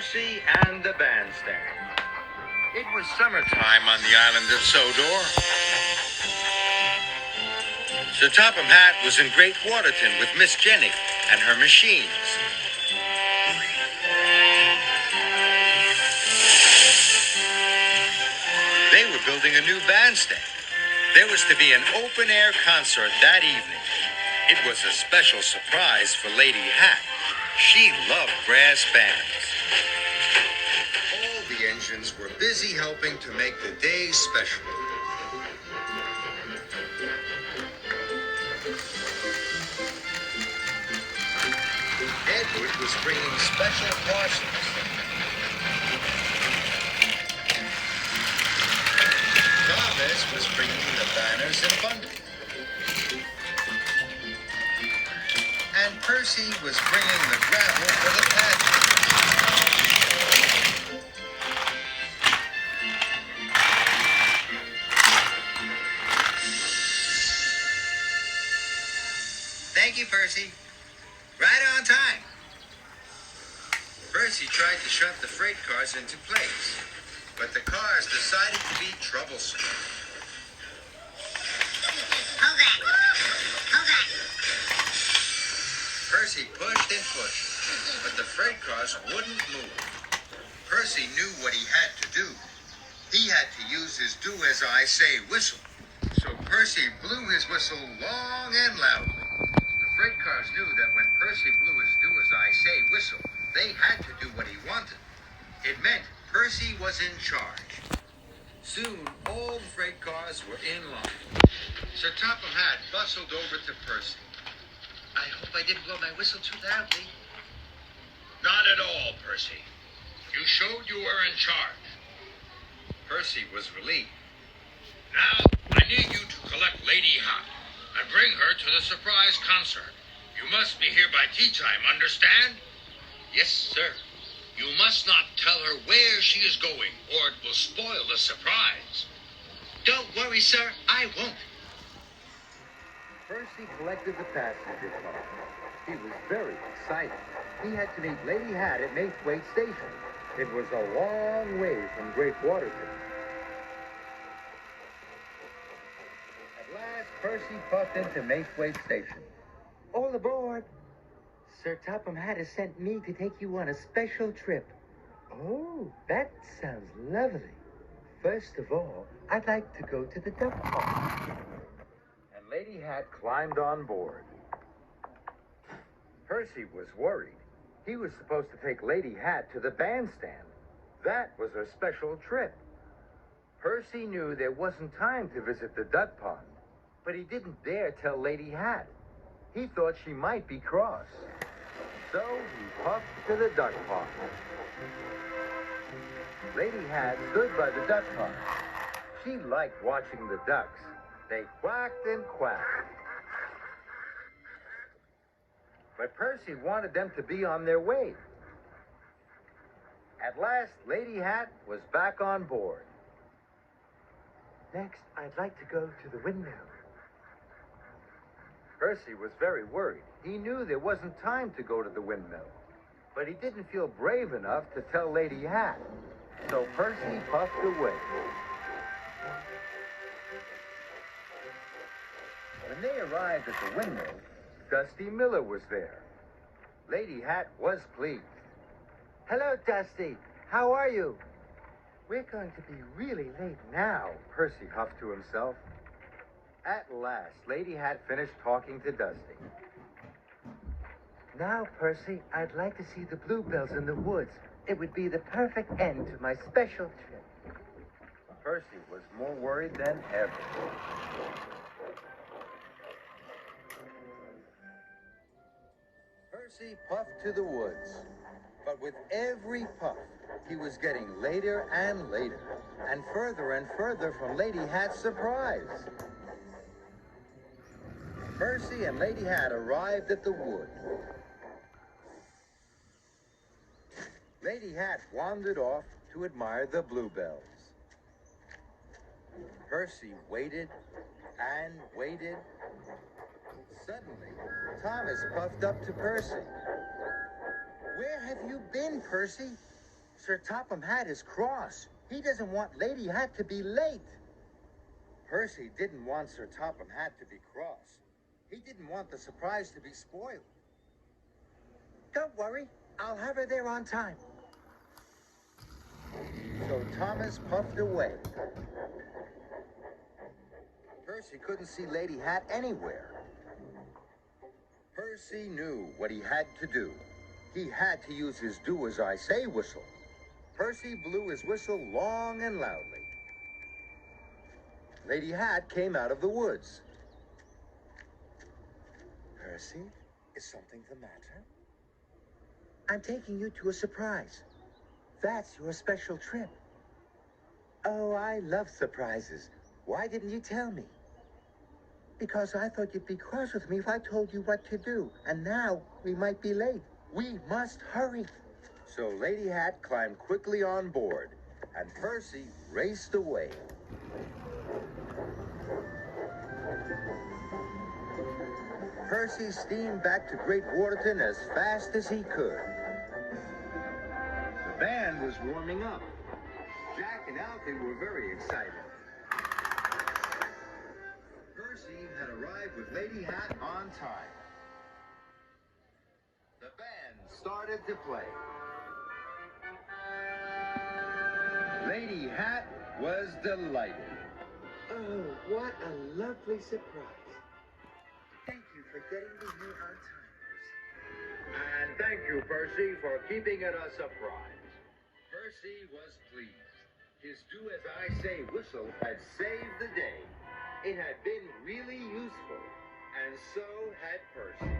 Percy and the Bandstand. It was summertime on the island of Sodor. Sir Topham Hatt was in Great Waterton with Miss Jenny and her machines. They were building a new bandstand. There was to be an open-air concert that evening. It was a special surprise for Lady Hatt. She loved brass bands. All the engines were busy helping to make the day special. Edward was bringing special parcels. Thomas was bringing the banners and bundles. And Percy was bringing the gravel for the pageant. Thank you, Percy. Right on time. Percy tried to shove the freight cars into place, but the cars decided to be troublesome. Hold that! Hold that! Percy pushed and pushed, but the freight cars wouldn't move. Percy knew what he had to do. He had to use his do-as-I-say whistle. So Percy blew his whistle long and loudly. The freight cars knew that when Percy blew his do-as-I-say whistle, they had to do what he wanted. It meant Percy was in charge. Soon, all the freight cars were in line. Sir Topham Hatt bustled over to Percy. I hope I didn't blow my whistle too loudly. Not at all, Percy. You showed you were in charge. Percy was relieved. Now, I need you to collect Lady Hatt and bring her to the surprise concert. You must be here by tea time, understand? Yes, sir. You must not tell her where she is going, or it will spoil the surprise. Don't worry, sir. I won't. Percy collected the passenger car. He was very excited. He had to meet Lady Hatt at Maithwaite Station. It was a long way from Great Waterton. At last, Percy puffed into Maithwaite Station. All aboard! Sir Topham Hatt has sent me to take you on a special trip. Oh, that sounds lovely. First of all, I'd like to go to the duck pond. And Lady Hatt climbed on board. Percy was worried. He was supposed to take Lady Hatt to the bandstand. That was her special trip. Percy knew there wasn't time to visit the duck pond, but he didn't dare tell Lady Hatt. He thought she might be cross. So he puffed to the duck pond. Lady Hatt stood by the duck pond. She liked watching the ducks. They quacked and quacked. But Percy wanted them to be on their way. At last, Lady Hatt was back on board. Next, I'd like to go to the windmill. Percy was very worried. He knew there wasn't time to go to the windmill, but he didn't feel brave enough to tell Lady Hatt. So Percy puffed away. When they arrived at the windmill, Dusty Miller was there. Lady Hatt was pleased. Hello, Dusty. How are you? We're going to be really late now, Percy huffed to himself. At last, Lady Hatt finished talking to Dusty. Now, Percy, I'd like to see the bluebells in the woods. It would be the perfect end to my special trip. Percy was more worried than ever. Percy puffed to the woods. But with every puff, he was getting later and later, and further from Lady Hatt's surprise. Percy and Lady Hatt arrived at the wood. Lady Hatt wandered off to admire the bluebells. Percy waited and waited. Suddenly, Thomas puffed up to Percy. Where have you been, Percy? Sir Topham Hatt is cross. He doesn't want Lady Hat to be late. Percy didn't want Sir Topham Hatt to be cross. He didn't want the surprise to be spoiled. Don't worry, I'll have her there on time. So Thomas puffed away. Percy couldn't see Lady Hat anywhere. Percy knew what he had to do. He had to use his do-as-I-say whistle. Percy blew his whistle long and loudly. Lady Hat came out of the woods. Percy, is something the matter? I'm taking you to a surprise. That's your special trip. Oh, I love surprises. Why didn't you tell me? Because I thought you'd be cross with me if I told you what to do. And now we might be late. We must hurry. So Lady Hat climbed quickly on board, and Percy raced away. Percy steamed back to Great Waterton as fast as he could. The band was warming up. Jack and Alfie were very excited. Percy had arrived with Lady Hat on time. The band started to play. Lady Hat was delighted. Oh, what a lovely surprise. Thank you for getting me here on time, Percy. And thank you, Percy, for keeping it a surprise. Percy was pleased. His do-as-I-say whistle had saved the day. It had been really useful, and so had Percy.